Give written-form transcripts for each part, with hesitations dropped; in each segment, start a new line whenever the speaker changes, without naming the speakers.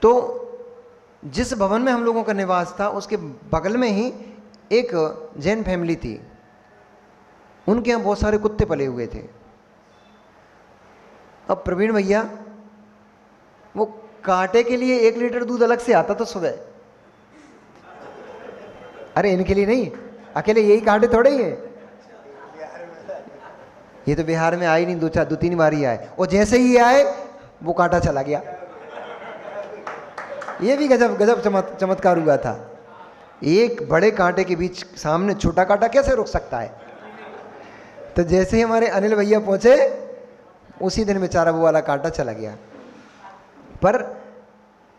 तो जिस भवन में हम लोगों का निवास था उसके बगल में ही एक जैन फैमिली थी, उनके यहाँ बहुत सारे कुत्ते पले हुए थे। अब प्रवीण भैया वो कांटे के लिए 1 लीटर दूध अलग से आता था सुबह। अरे इनके लिए नहीं, अकेले यही कांटे थोड़े ही है, ये तो बिहार में आई नहीं, 2-3 बार ही आए, और जैसे ही आए वो कांटा चला गया। ये भी गजब गजब चमत्कार हुआ था। एक बड़े कांटे के बीच सामने छोटा कांटा कैसे रुक सकता है। तो जैसे ही हमारे अनिल भैया पहुंचे उसी दिन बेचारा वो वाला कांटा चला गया। पर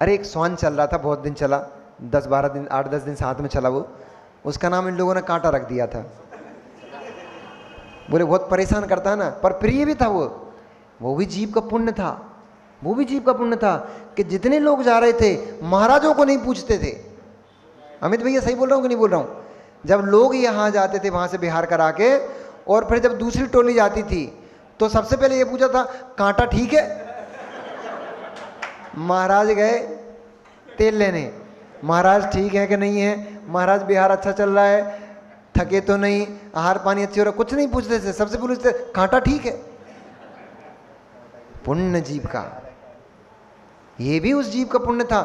अरे एक स्वान चल रहा था, बहुत दिन चला, 10-12 दिन 8-10 दिन साथ में चला वो, उसका नाम इन लोगों ने कांटा रख दिया था। बोले बहुत परेशान करता है ना, पर प्रिय भी था वो भी जीव का पुण्य था, वो भी जीव का पुण्य था कि जितने लोग जा रहे थे महाराजों को नहीं पूछते थे। अमित भैया सही बोल रहा हूँ कि नहीं बोल रहा हूँ? जब लोग यहाँ जाते थे वहाँ से बिहार करा के, और फिर जब दूसरी टोली जाती थी तो सबसे पहले ये पूछा था कांटा ठीक है? महाराज गए तेल लेने, महाराज ठीक है कि नहीं है, महाराज बिहार अच्छा चल रहा है, थके तो नहीं, आहार पानी अच्छी हो रहा, कुछ नहीं पूछते थे, सबसे पूछते कांटा ठीक है। पुण्य जीव का, ये भी उस जीव का पुण्य था।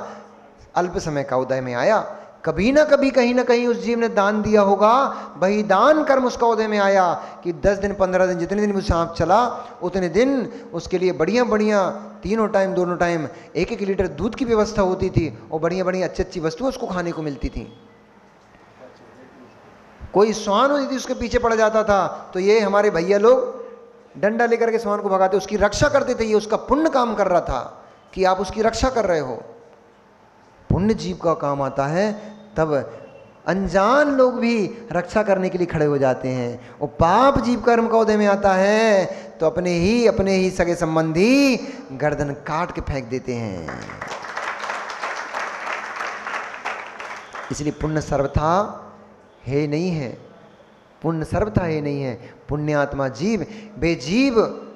अल्प समय का उदय में आया, कभी ना कभी कहीं ना कहीं उस जीव ने दान दिया होगा, वही दान कर्म उसका उदय में आया कि 10 दिन 15 दिन जितने दिन वो सांप चला उतने दिन उसके लिए बढ़िया बढ़िया 3 टाइम 2 टाइम 1-1 लीटर दूध की व्यवस्था होती थी, और बढ़िया बढ़िया अच्छी अच्छी वस्तुएं उसको खाने को मिलती थी। कोई स्वान होती थी उसके पीछे पड़ जाता था तो ये हमारे भैया लोग डंडा लेकर के स्वान को भगाते, उसकी रक्षा करते थे। ये उसका पुण्य काम कर रहा था कि आप उसकी रक्षा कर रहे हो। पुण्य जीव का काम आता है तब अनजान लोग भी रक्षा करने के लिए खड़े हो जाते हैं। और पाप जीव कर्म का उदय में आता है तो अपने ही सगे संबंधी गर्दन काट के फेंक देते हैं। इसलिए पुण्य सर्वथा है नहीं है, पुण्य सर्वथा है नहीं है। पुण्यात्मा जीव,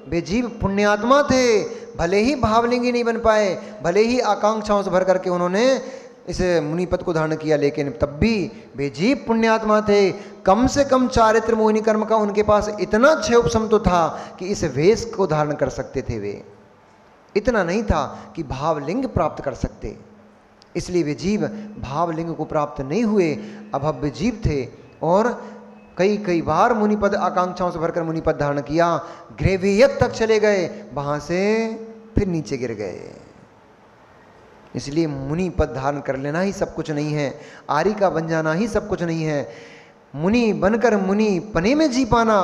बेजीव पुण्यात्मा थे, भले ही भावलिंगी नहीं बन पाए, भले ही आकांक्षाओं से भर करके उन्होंने इस मुनि पद को धारण किया, लेकिन तब भी बेजीव पुण्यात्मा थे। कम से कम चारित्र मोहिनी कर्म का उनके पास इतना क्षय उपशम तो था कि इस वेश को धारण कर सकते थे। वे इतना नहीं था कि भावलिंग प्राप्त कर सकते, इसलिए वे जीव भावलिंग को प्राप्त नहीं हुए, अभव्य जीव थे। और कई बार मुनिपद आकांक्षाओं से भरकर मुनिपद धारण किया, ग्रेवियत तक चले गए, वहां से फिर नीचे गिर गए। इसलिए मुनि पद धारण कर लेना ही सब कुछ नहीं है, आर्य का बन जाना ही सब कुछ नहीं है। मुनि बनकर मुनि पने में जी पाना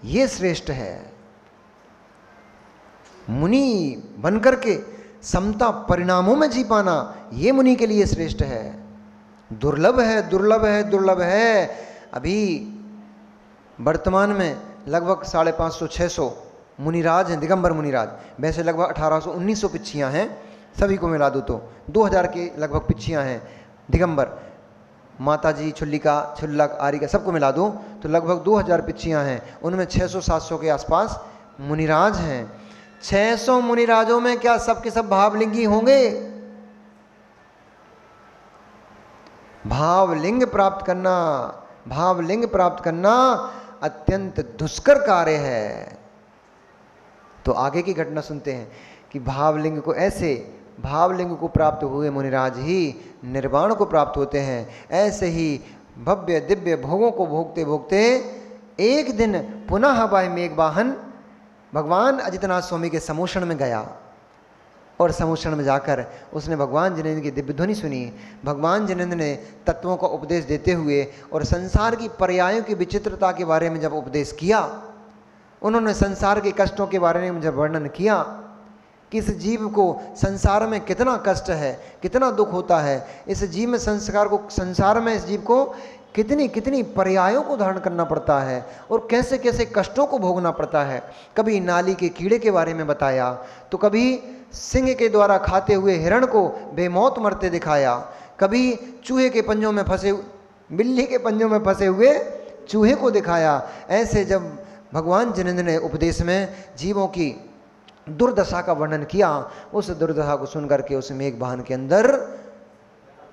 ये श्रेष्ठ है। मुनि बनकर के समता परिणामों में जी पाना ये मुनि के लिए श्रेष्ठ है। दुर्लभ है, दुर्लभ है, दुर्लभ है। अभी वर्तमान में लगभग 550-600 मुनिराज हैं, दिगंबर मुनिराज। वैसे लगभग 1800-1900 पिच्छियाँ हैं, सभी को मिला दो तो 2000 के लगभग पिच्छियाँ हैं दिगंबर। माता जी, छुल्लिका, छुल्लक, आर्यिका सबको मिला दो तो लगभग 2000 पिच्छियाँ हैं। उनमें 600-700 के आसपास मुनिराज हैं। 600 मुनिराजों में क्या सब के सब भावलिंगी होंगे? भावलिंग प्राप्त करना अत्यंत दुष्कर कार्य है। तो आगे की घटना सुनते हैं कि भावलिंग को प्राप्त हुए मुनिराज ही निर्वाण को प्राप्त होते हैं। ऐसे ही भव्य दिव्य भोगों को भोगते भोगते एक दिन पुनः वह मेघवाहन भगवान अजितनाथ स्वामी के समोषण में गया, और समोषण में जाकर उसने भगवान जिनेंद्र की दिव्य ध्वनि सुनी। भगवान जिनेंद्र ने तत्वों का उपदेश देते हुए और संसार की पर्यायों की विचित्रता के बारे में जब उपदेश किया, उन्होंने संसार के कष्टों के बारे में जब वर्णन किया कि इस जीव को संसार में कितना कष्ट है, कितना दुख होता है, इस जीव में संसार में इस जीव को कितनी कितनी पर्यायों को धारण करना पड़ता है और कैसे कैसे कष्टों को भोगना पड़ता है। कभी नाली के कीड़े के बारे में बताया, तो कभी सिंह के द्वारा खाते हुए हिरण को बेमौत मरते दिखाया, कभी चूहे के पंजों में फंसे, बिल्ली के पंजों में फंसे हुए चूहे को दिखाया। ऐसे जब भगवान जिनेंद्र ने उपदेश में जीवों की दुर्दशा का वर्णन किया, उस दुर्दशा को सुन करके उस मेघ वाहन के अंदर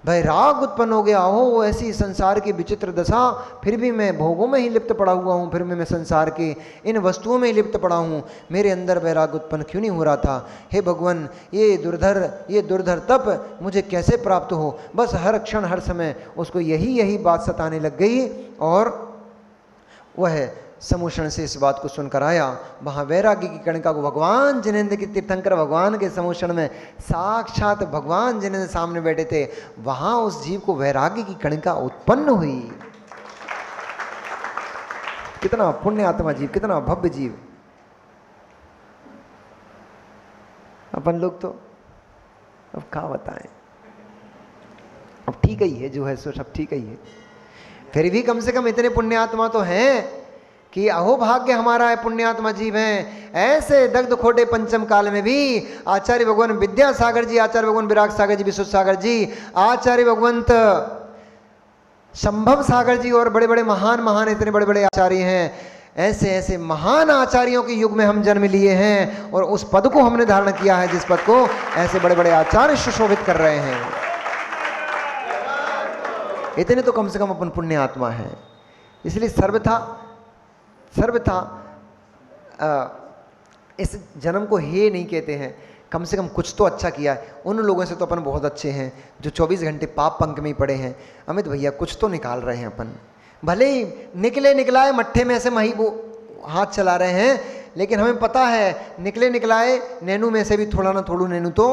वैराग उत्पन्न हो गया। हो ऐसी संसार की विचित्र दशा, फिर भी मैं भोगों में ही लिप्त पड़ा हुआ हूँ, फिर भी मैं संसार के इन वस्तुओं में ही लिप्त पड़ा हूँ, मेरे अंदर वैराग उत्पन्न क्यों नहीं हो रहा था। हे भगवान, ये दुर्धर तप मुझे कैसे प्राप्त हो। बस हर क्षण हर समय उसको यही बात सताने लग गई, और वह समूषण से इस बात को सुनकर आया। वहाँ वैराग्य की कणिका को भगवान जिनेंद्र के तीर्थंकर भगवान के समूषण में साक्षात भगवान जिनेंद्र सामने बैठे थे, वहाँ उस जीव को वैराग्य की कणिका उत्पन्न हुई। कितना पुण्य आत्मा जीव, कितना भव्य जीव। अपन लोग तो अब क्या बताएं, अब ठीक ही है जो है सो सब ठीक ही है। फिर भी कम से कम इतने पुण्यात्मा तो हैं कि अहो भाग्य हमारा है, पुण्यात्मा जीव हैं। ऐसे दग्ध खोटे पंचम काल में भी आचार्य भगवान विद्यासागर जी, आचार्य भगवान विराग सागर जी, विश्व सागर जी, आचार्य भगवंत संभव सागर जी और बड़े बड़े महान इतने बड़े बड़े आचार्य हैं। ऐसे महान आचार्यों के युग में हम जन्म लिए हैं और उस पद को हमने धारण किया है जिस पद को ऐसे बड़े बड़े आचार्य सुशोभित कर रहे हैं। इतने तो कम से कम अपन पुण्य आत्मा है। इसलिए सर्वथा इस जन्म को हे नहीं कहते हैं, कम से कम कुछ तो अच्छा किया है। उन लोगों से तो अपन बहुत अच्छे हैं जो 24 घंटे पाप पंख में ही पड़े हैं। अमित भैया कुछ तो निकाल रहे हैं अपन, भले ही निकलाए मट्ठे में ऐसे मही वो हाथ चला रहे हैं, लेकिन हमें पता है निकलाए नैनू में से भी थोड़ा ना थोड़ा नैनू तो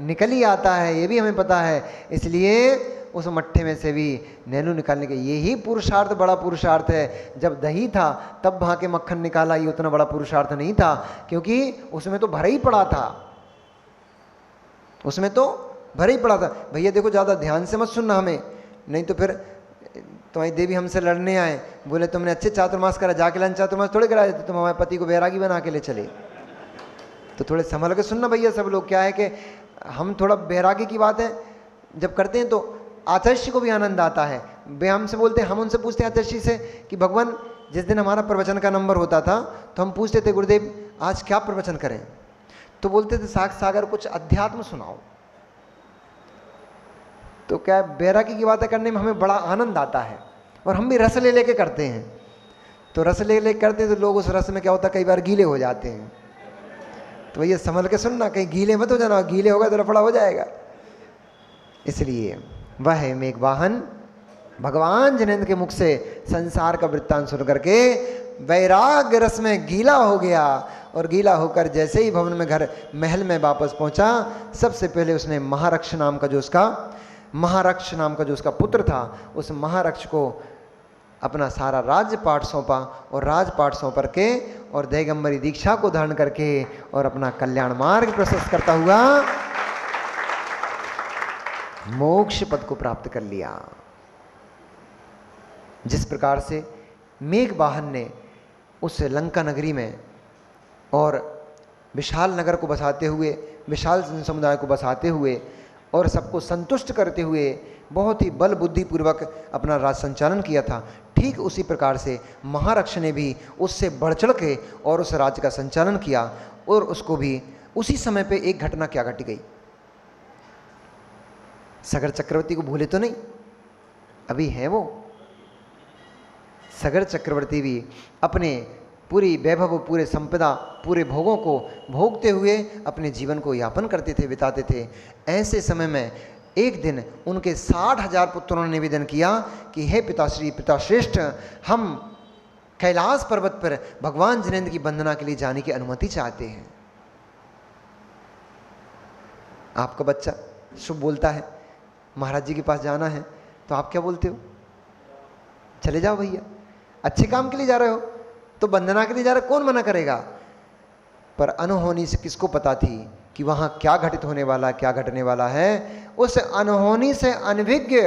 निकल ही आता है, ये भी हमें पता है। इसलिए उस मट्ठे में से भी नैनू निकालने के यही पुरुषार्थ बड़ा पुरुषार्थ है। जब दही था तब वहाँ के मक्खन निकाला, ये उतना बड़ा पुरुषार्थ नहीं था, क्योंकि उसमें तो भरा ही पड़ा था, उसमें तो भरा ही पड़ा था। भैया देखो ज़्यादा ध्यान से मत सुनना हमें, नहीं तो फिर तुम्हारी देवी हमसे लड़ने आए, बोले तुमने अच्छे चातुर्मास करा, जाके लन चातुर्मास थोड़े करा देते, तुम हमारे पति को बैरागी बना के ले चले। तो थोड़े संभल के सुनना भैया सब लोग। क्या है कि हम थोड़ा बैरागी की बात है जब करते हैं तो आचार्य को भी आनंद आता है। वे हमसे बोलते हैं, हम उनसे पूछते हैं आचार्य से कि भगवान जिस दिन हमारा प्रवचन का नंबर होता था तो हम पूछते थे गुरुदेव आज क्या प्रवचन करें, तो बोलते थे सागर कुछ अध्यात्म सुनाओ। तो क्या बैरागी की बातें करने में हमें बड़ा आनंद आता है और हम भी रस ले लेके करते हैं। तो रस ले लेके करते हैं तो लोग उस रस में क्या होता है कई बार गीले हो जाते हैं। तो भैया संभल के सुनना, कहीं गीले मत हो जाना, गीले होगा तो लफड़ा हो जाएगा। इसलिए वह मेघ वाहन भगवान जिनेंद्र के मुख से संसार का वृत्तांत सुन करके वैराग्य रस में गीला हो गया, और गीला होकर जैसे ही भवन में घर महल में वापस पहुंचा, सबसे पहले उसने महारक्ष नाम का जो उसका पुत्र था, उस महारक्ष को अपना सारा राज्यपाठ सौंपा, और राजपाट सौंप करके और दैगंबरी दीक्षा को धारण करके और अपना कल्याण मार्ग प्रशस्त करता हुआ मोक्ष पद को प्राप्त कर लिया। जिस प्रकार से मेघ वाहन ने उस लंका नगरी में और विशाल नगर को बसाते हुए, विशाल समुदाय को बसाते हुए और सबको संतुष्ट करते हुए बहुत ही बल बुद्धि पूर्वक अपना राज संचालन किया था, ठीक उसी प्रकार से महारक्ष ने भी उससे बढ़ चढ़ के और उस राज्य का संचालन किया। और उसको भी उसी समय पे एक घटना क्या घटी गई, सगर चक्रवर्ती को भूले तो नहीं, अभी है वो। सगर चक्रवर्ती भी अपने पूरी वैभव, पूरे संपदा, पूरे भोगों को भोगते हुए अपने जीवन को यापन करते थे, बिताते थे। ऐसे समय में एक दिन उनके 60,000 पुत्रों ने निवेदन किया कि हे पिताश्री, पिताश्रेष्ठ, हम कैलाश पर्वत पर भगवान जिनेंद्र की वंदना के लिए जाने की अनुमति चाहते हैं। आपका बच्चा शुभ बोलता है महाराज जी के पास जाना है, तो आप क्या बोलते हो? चले जाओ भैया, अच्छे काम के लिए जा रहे हो तो वंदना के लिए जा रहे, कौन मना करेगा। पर अनहोनी से किसको पता थी कि वहां क्या घटित होने वाला, क्या घटने वाला है। उस अनहोनी से अनभिज्ञ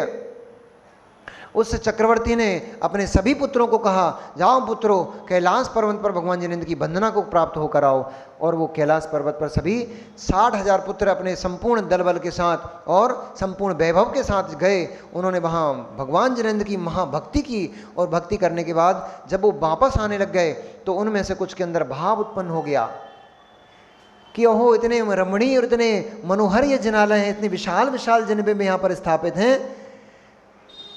उस चक्रवर्ती ने अपने सभी पुत्रों को कहा, जाओ पुत्रों, कैलाश पर्वत पर भगवान जिनेंद्र की वंदना को प्राप्त होकर आओ। और वो कैलाश पर्वत पर सभी 60,000 पुत्र अपने संपूर्ण दल बल के साथ और संपूर्ण वैभव के साथ गए। उन्होंने वहाँ भगवान जिनेंद्र की महाभक्ति की, और भक्ति करने के बाद जब वो वापस आने लग गए तो उनमें से कुछ के अंदर भाव उत्पन्न हो गया कि ओहो इतने रमणीय और इतने मनोहर ये जिनालय हैं, इतने विशाल विशाल जिनबे में यहाँ पर स्थापित हैं,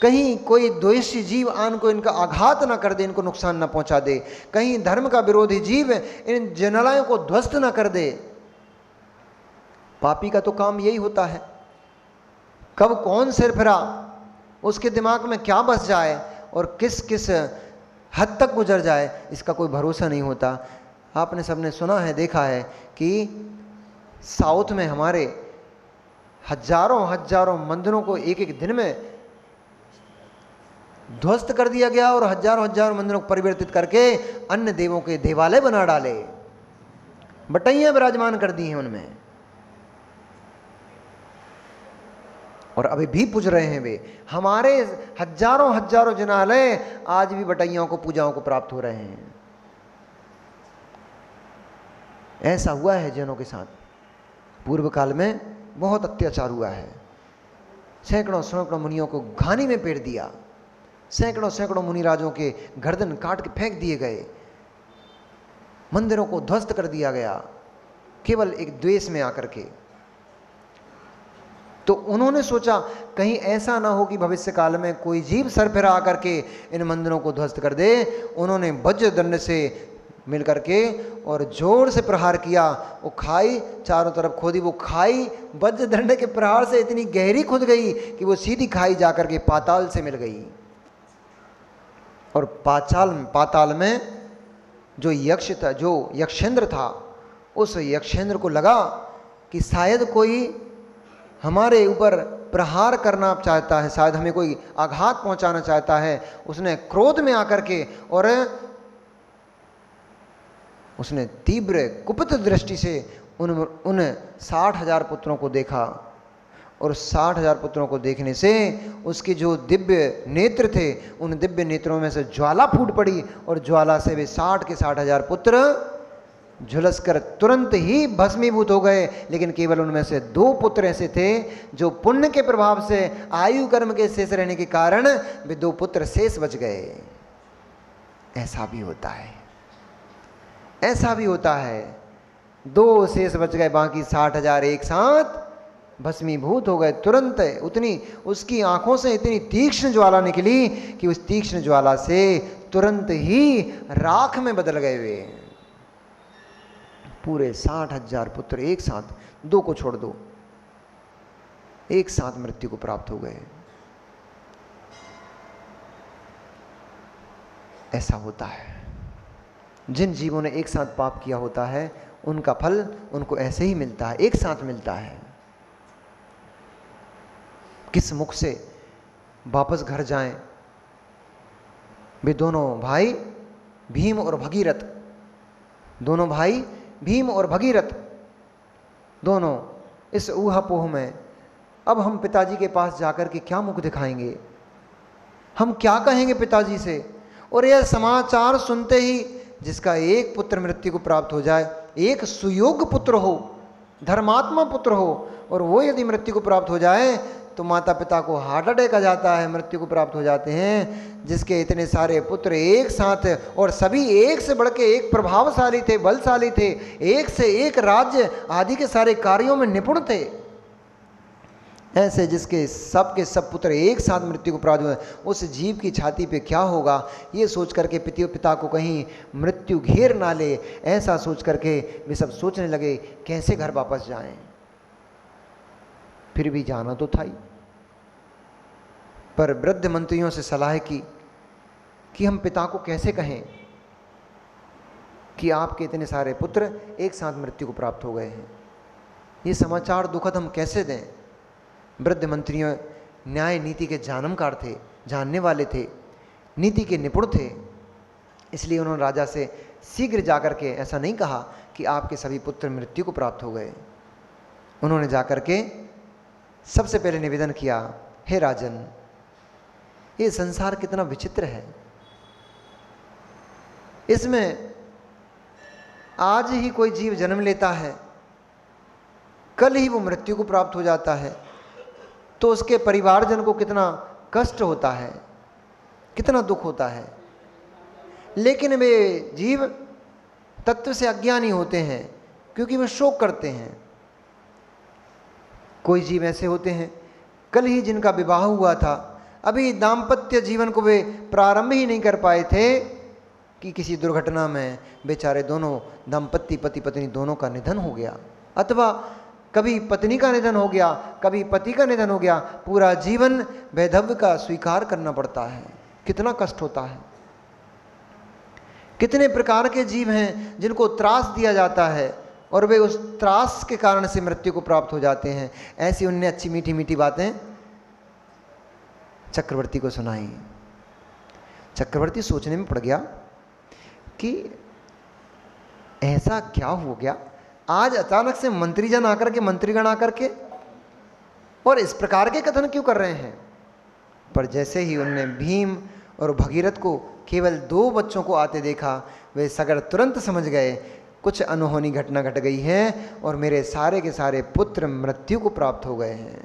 कहीं कोई द्वेषी जीव आन को इनका आघात ना कर दे, इनको नुकसान ना पहुंचा दे, कहीं धर्म का विरोधी जीव इन जिनालयों को ध्वस्त ना कर दे। पापी का तो काम यही होता है, कब कौन सिर फिरा, उसके दिमाग में क्या बस जाए और किस किस हद तक गुजर जाए, इसका कोई भरोसा नहीं होता। आपने सबने सुना है, देखा है कि साउथ में हमारे हजारों हजारों मंदिरों को एक एक दिन में ध्वस्त कर दिया गया और हजारों हजारों मंदिरों को परिवर्तित करके अन्य देवों के देवालय बना डाले, बटैयां विराजमान कर दी हैं उनमें, और अभी भी पूज रहे हैं वे। हमारे हजारों हजारों जिनालय आज भी बटैयों को, पूजाओं को प्राप्त हो रहे हैं। ऐसा हुआ है जैनों के साथ, पूर्व काल में बहुत अत्याचार हुआ है। सैकड़ों सैकड़ों मुनियों को घानी में पेड़ दिया, सैकड़ों सैकड़ों मुनिराजों के गर्दन काट के फेंक दिए गए, मंदिरों को ध्वस्त कर दिया गया, केवल एक द्वेष में आकर के। तो उन्होंने सोचा कहीं ऐसा ना हो कि भविष्य काल में कोई जीव सर फिरा आकर के इन मंदिरों को ध्वस्त कर दे। उन्होंने वज्र दंड से मिलकर के और जोर से प्रहार किया, वो खाई चारों तरफ खोदी, वो खाई वज्र दंड के प्रहार से इतनी गहरी खुद गई कि वो सीधी खाई जाकर के पाताल से मिल गई। और पाताल में जो यक्ष था, जो यक्षेंद्र था, उस यक्षेंद्र को लगा कि शायद कोई हमारे ऊपर प्रहार करना चाहता है, शायद हमें कोई आघात पहुंचाना चाहता है। उसने क्रोध में आकर के और उसने तीव्र कुपित दृष्टि से उन 60,000 पुत्रों को देखा, और 60,000 पुत्रों को देखने से उसके जो दिव्य नेत्र थे, उन दिव्य नेत्रों में से ज्वाला फूट पड़ी, और ज्वाला से वे 60 के 60,000 पुत्र झुलसकर तुरंत ही भस्मीभूत हो गए। लेकिन केवल उनमें से 2 पुत्र ऐसे थे जो पुण्य के प्रभाव से, आयु कर्म के शेष रहने के कारण वे 2 पुत्र शेष बच गए। ऐसा भी होता है, ऐसा भी होता है। 2 शेष बच गए, बाकी 60,000 एक साथ भस्मीभूत हो गए। तुरंत उतनी उसकी आंखों से इतनी तीक्ष्ण ज्वाला निकली कि उस तीक्ष्ण ज्वाला से तुरंत ही राख में बदल गए वे। पूरे 60,000 पुत्र एक साथ, 2 को छोड़ दो, एक साथ मृत्यु को प्राप्त हो गए। ऐसा होता है, जिन जीवों ने एक साथ पाप किया होता है उनका फल उनको ऐसे ही मिलता है, एक साथ मिलता है। किस मुख से वापस घर जाएं? वे दोनों भाई भीम और भगीरथ, दोनों भाई भीम और भगीरथ, दोनों इस ऊहापोह में। अब हम पिताजी के पास जाकर के क्या मुख दिखाएंगे, हम क्या कहेंगे पिताजी से? और यह समाचार सुनते ही जिसका एक पुत्र मृत्यु को प्राप्त हो जाए, एक सुयोग्य पुत्र हो, धर्मात्मा पुत्र हो, और वो यदि मृत्यु को प्राप्त हो जाए तो माता पिता को हार्ट अटैक आ जाता है, मृत्यु को प्राप्त हो जाते हैं। जिसके इतने सारे पुत्र एक साथ, और सभी एक से बढ़ के एक प्रभावशाली थे, बलशाली थे, एक से एक राज्य आदि के सारे कार्यों में निपुण थे, ऐसे जिसके सब के सब पुत्र एक साथ मृत्यु को प्राप्त हुए, उस जीव की छाती पे क्या होगा, ये सोच करके पिता को कहीं मृत्यु घेर ना ले, ऐसा सोच करके वे सब सोचने लगे कैसे घर वापस जाएं। फिर भी जाना तो था ही, पर वृद्ध मंत्रियों से सलाह की कि हम पिता को कैसे कहें कि आपके इतने सारे पुत्र एक साथ मृत्यु को प्राप्त हो गए हैं, ये समाचार दुखद हम कैसे दें। वृद्ध मंत्रियों न्याय नीति के जानकार थे, जानने वाले थे, नीति के निपुण थे, इसलिए उन्होंने राजा से शीघ्र जाकर के ऐसा नहीं कहा कि आपके सभी पुत्र मृत्यु को प्राप्त हो गए। उन्होंने जाकर के सबसे पहले निवेदन किया, हे राजन, ये संसार कितना विचित्र है, इसमें आज ही कोई जीव जन्म लेता है, कल ही वो मृत्यु को प्राप्त हो जाता है, तो उसके परिवारजन को कितना कष्ट होता है, कितना दुख होता है। लेकिन वे जीव तत्व से अज्ञानी होते हैं, क्योंकि वे शोक करते हैं। कोई जीव ऐसे होते हैं, कल ही जिनका विवाह हुआ था, अभी दाम्पत्य जीवन को वे प्रारंभ ही नहीं कर पाए थे कि किसी दुर्घटना में बेचारे दोनों दंपत्ति, पति पत्नी दोनों का निधन हो गया, अथवा कभी पत्नी का निधन हो गया, कभी पति का निधन हो गया। पूरा जीवन वैधव्य का स्वीकार करना पड़ता है। कितना कष्ट होता है। कितने प्रकार के जीव हैं जिनको त्रास दिया जाता है और वे उस त्रास के कारण से मृत्यु को प्राप्त हो जाते हैं। ऐसी उनने अच्छी मीठी मीठी बातें चक्रवर्ती को सुनाई। चक्रवर्ती सोचने में पड़ गया कि ऐसा क्या हो गया, आज अचानक से मंत्रीजन आकर के, मंत्रीगण आकर के और इस प्रकार के कथन क्यों कर रहे हैं। पर जैसे ही उनने भीम और भगीरथ को केवल 2 बच्चों को आते देखा, वे सगर तुरंत समझ गए कुछ अनहोनी घटना घट गई है और मेरे सारे के सारे पुत्र मृत्यु को प्राप्त हो गए हैं।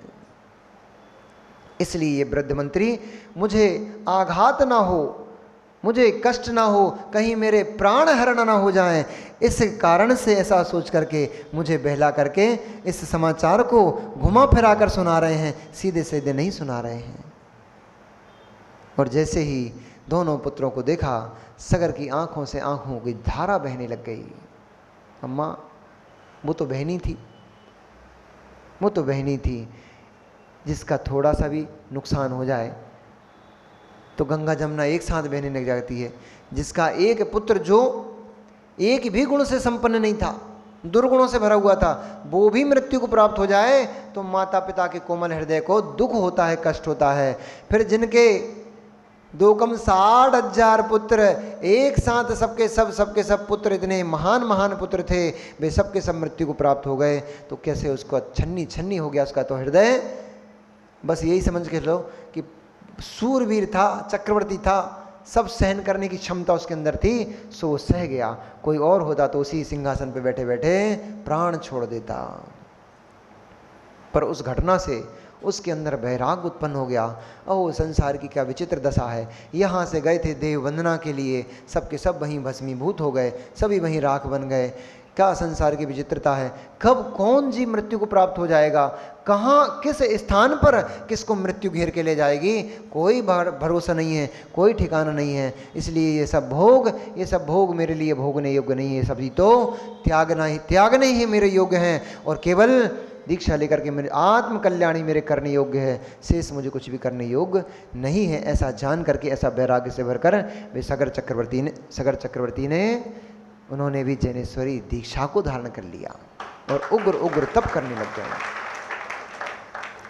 इसलिए ये वृद्ध मंत्री, मुझे आघात ना हो, मुझे कष्ट ना हो, कहीं मेरे प्राण हरण ना हो जाएं, इस कारण से ऐसा सोच करके मुझे बहला करके इस समाचार को घुमा फिरा कर सुना रहे हैं, सीधे सीधे नहीं सुना रहे हैं। और जैसे ही दोनों पुत्रों को देखा, सगर की आंखों से आंखों की धारा बहने लग गई। अम्मा, वो तो बहनी थी, वो तो बहनी थी जिसका थोड़ा सा भी नुकसान हो जाए तो गंगा जमुना एक साथ बहने लग जाती है। जिसका एक पुत्र जो एक भी गुण से संपन्न नहीं था, दुर्गुणों से भरा हुआ था, वो भी मृत्यु को प्राप्त हो जाए तो माता पिता के कोमल हृदय को दुख होता है, कष्ट होता है। फिर जिनके 2 कम 60,000 पुत्र एक साथ सबके सब पुत्र इतने महान महान पुत्र थे, वे सबके सब मृत्यु को प्राप्त हो गए, तो कैसे उसको छन्नी छन्नी हो गया उसका तो हृदय। बस यही समझ के लो कि सूरवीर था, चक्रवर्ती था, सब सहन करने की क्षमता उसके अंदर थी, सो वो सह गया। कोई और होता तो उसी सिंहासन पे बैठे बैठे प्राण छोड़ देता। पर उस घटना से उसके अंदर वैराग उत्पन्न हो गया। ओह, संसार की क्या विचित्र दशा है। यहाँ से गए थे देव वंदना के लिए, सबके सब वहीं भस्मीभूत हो गए, सभी वहीं राख बन गए। क्या संसार की विचित्रता है। कब कौन जीव मृत्यु को प्राप्त हो जाएगा, कहाँ किस स्थान पर किसको मृत्यु घेर के ले जाएगी, कोई भरोसा नहीं है, कोई ठिकाना नहीं है। इसलिए ये सब भोग मेरे लिए भोगने योग्य नहीं है, सभी तो त्यागने ही मेरे योग्य हैं, और केवल दीक्षा लेकर के मेरे आत्म कल्याणी मेरे करने योग्य है, शेष मुझे कुछ भी करने योग्य नहीं है। ऐसा जान करके, ऐसा वैराग्य से भरकर वे सगर चक्रवर्ती ने उन्होंने भी जैनेश्वरी दीक्षा को धारण कर लिया और उग्र उग्र तप करने लग गए।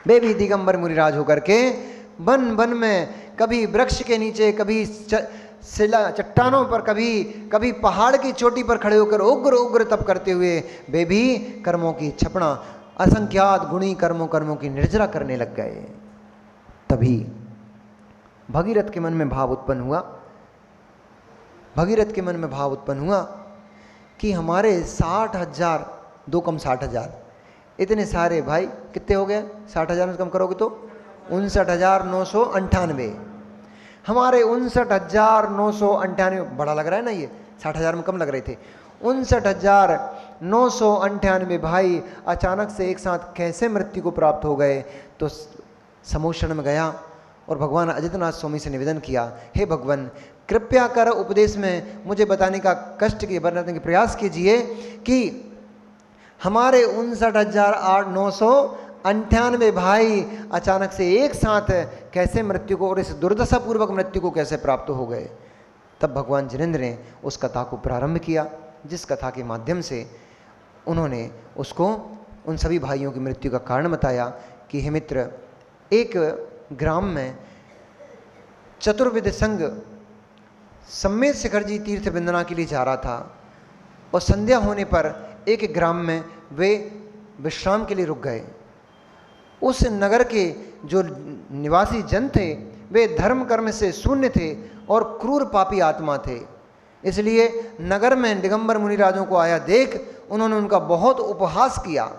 वे भी दिगंबर मुनिराज होकर के वन वन में, कभी वृक्ष के नीचे, कभी शिला चट्टानों पर, कभी पहाड़ की चोटी पर खड़े होकर उग्र उग्र तप करते हुए वे भी कर्मों की क्षपणा, असंख्यात गुणी कर्मों की निर्जरा करने लग गए। तभी भगीरथ के मन में भाव उत्पन्न हुआ कि हमारे 60,000, 2 कम 60,000, इतने सारे भाई, कितने हो गए 60,000 में कम करोगे तो 59,998। हमारे 59,998, बड़ा लग रहा है ना, ये 60,000 में कम लग रहे थे। 59,998 भाई अचानक से एक साथ कैसे मृत्यु को प्राप्त हो गए। तो समोषण में गया और भगवान अजितनाथ स्वामी से निवेदन किया, हे भगवान, कृपया कर उपदेश में मुझे बताने का बताने का प्रयास कीजिए कि हमारे 59,998 भाई अचानक से एक साथ कैसे मृत्यु को, और इस दुर्दशा पूर्वक मृत्यु को कैसे प्राप्त हो गए। तब भगवान जिनेंद्र ने उस कथा को प्रारंभ किया, जिस कथा के माध्यम से उन्होंने उसको, उन सभी भाइयों की मृत्यु का कारण बताया कि हे मित्र, एक ग्राम में चतुर्विध संघ सम्मेद शिखर जी तीर्थ वंदना के लिए जा रहा था, और संध्या होने पर एक ग्राम में वे विश्राम के लिए रुक गए। उस नगर के जो निवासी जन थे वे धर्म कर्म से शून्य थे और क्रूर पापी आत्मा थे। इसलिए नगर में दिगंबर मुनिराजों को आया देख उन्होंने उनका बहुत उपहास किया